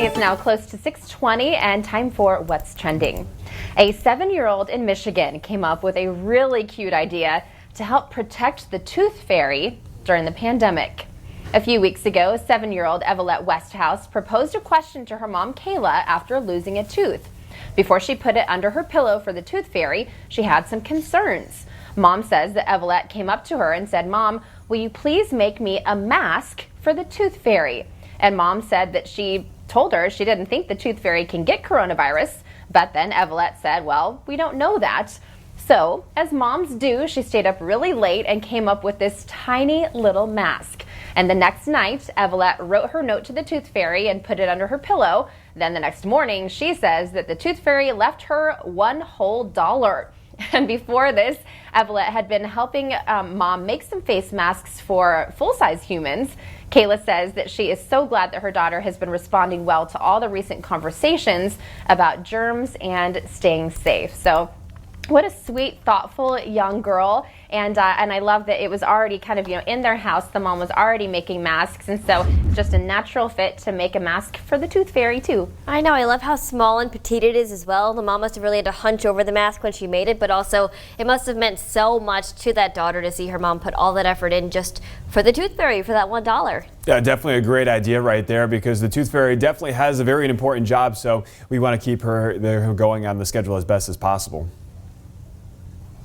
It's now close to 6:20 and time for What's Trending. A 7-year-old in Michigan came up with a really cute idea to help protect the tooth fairy during the pandemic. A few weeks ago, 7-year-old Evelette Westhouse proposed a question to her mom Kayla after losing a tooth. Before she put it under her pillow for the tooth fairy, she had some concerns. Mom says that Evelette came up to her and said, "Mom, will you please make me a mask for the tooth fairy?" And Mom said that she told her she didn't think the tooth fairy can get coronavirus, but then Evelette said, "Well, we don't know that." So, as moms do, she stayed up really late and came up with this tiny little mask. And the next night, Evelette wrote her note to the tooth fairy and put it under her pillow. Then the next morning, she says that the tooth fairy left her $1 whole. And before this, Evelette had been helping Mom make some face masks for full-size humans. Kayla says that she is so glad that her daughter has been responding well to all the recent conversations about germs and staying safe. So what a sweet, thoughtful young girl. And I love that it was already kind of, in their house. The mom was already making masks. And so it's just a natural fit to make a mask for the tooth fairy, too. I know. I love how small and petite it is as well. The mom must have really had to hunch over the mask when she made it. But also, it must have meant so much to that daughter to see her mom put all that effort in just for the tooth fairy for that $1. Yeah, definitely a great idea right there, because the tooth fairy definitely has a very important job. So we want to keep her going on the schedule as best as possible.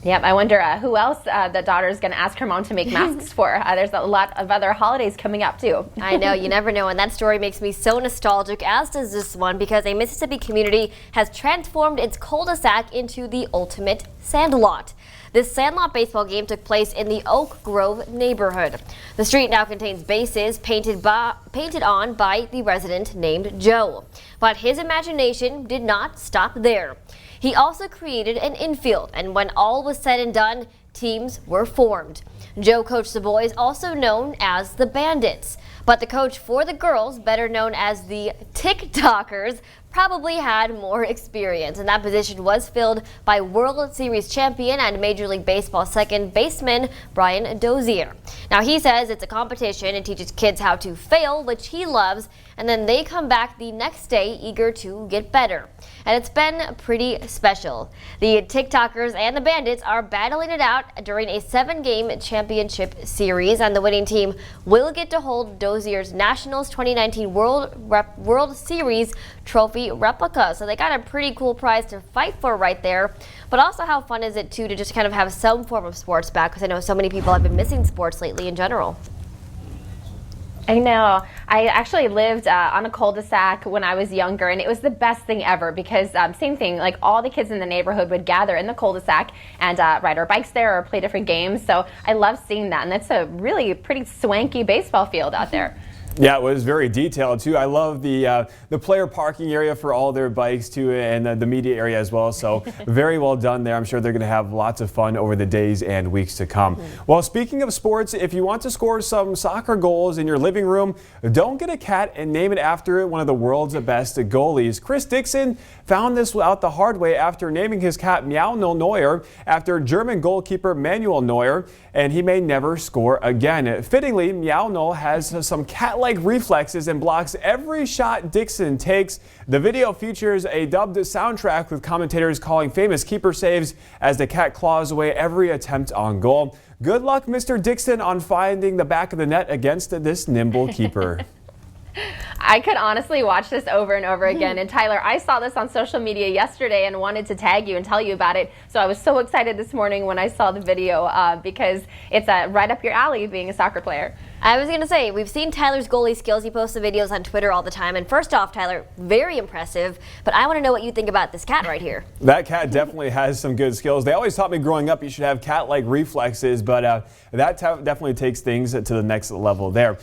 Yep, I wonder who else the daughter is going to ask her mom to make masks for. There's a lot of other holidays coming up, too. I know, you never know, and that story makes me so nostalgic, as does this one, because a Mississippi community has transformed its cul-de-sac into the ultimate sandlot. This sandlot baseball game took place in the Oak Grove neighborhood. The street now contains bases painted on by the resident named Joe. But his imagination did not stop there. He also created an infield, and when all was said and done, teams were formed. Joe coached the boys, also known as the Bandits. But the coach for the girls, better known as the TikTokers, probably had more experience, and that position was filled by World Series champion and Major League Baseball second baseman Brian Dozier. Now, he says it's a competition and teaches kids how to fail, which he loves, and then they come back the next day eager to get better. And it's been pretty special. The TikTokers and the Bandits are battling it out during a 7-game championship series, and the winning team will get to hold Dozier's Nationals 2019 World Series trophy replica. So they got a pretty cool prize to fight for right there. But also, how fun is it too to just kind of have some form of sports back, because I know so many people have been missing sports lately in general. I know. I actually lived on a cul-de-sac when I was younger, and it was the best thing ever, because same thing, like all the kids in the neighborhood would gather in the cul-de-sac and ride our bikes there or play different games. So I love seeing that, and that's a really pretty swanky baseball field out there. Yeah, it was very detailed too. I love the player parking area for all their bikes too, and the media area as well. So very well done there. I'm sure they're going to have lots of fun over the days and weeks to come. Well, speaking of sports, if you want to score some soccer goals in your living room, don't get a cat and name it after one of the world's best goalies. Chris Dixon found this out the hard way after naming his cat Meow Neuer after German goalkeeper Manuel Neuer, and he may never score again. Fittingly, Meow has some cat-like reflexes and blocks every shot Dixon takes. The video features a dubbed soundtrack with commentators calling famous keeper saves as the cat claws away every attempt on goal. Good luck, Mr. Dixon, on finding the back of the net against this nimble keeper. I could honestly watch this over and over again. And Tyler, I saw this on social media yesterday and wanted to tag you and tell you about it. So I was so excited this morning when I saw the video because it's right up your alley being a soccer player. I was going to say, we've seen Tyler's goalie skills. He posts the videos on Twitter all the time. And first off, Tyler, very impressive. But I want to know what you think about this cat right here. That cat definitely has some good skills. They always taught me growing up you should have cat-like reflexes, but that definitely takes things to the next level there.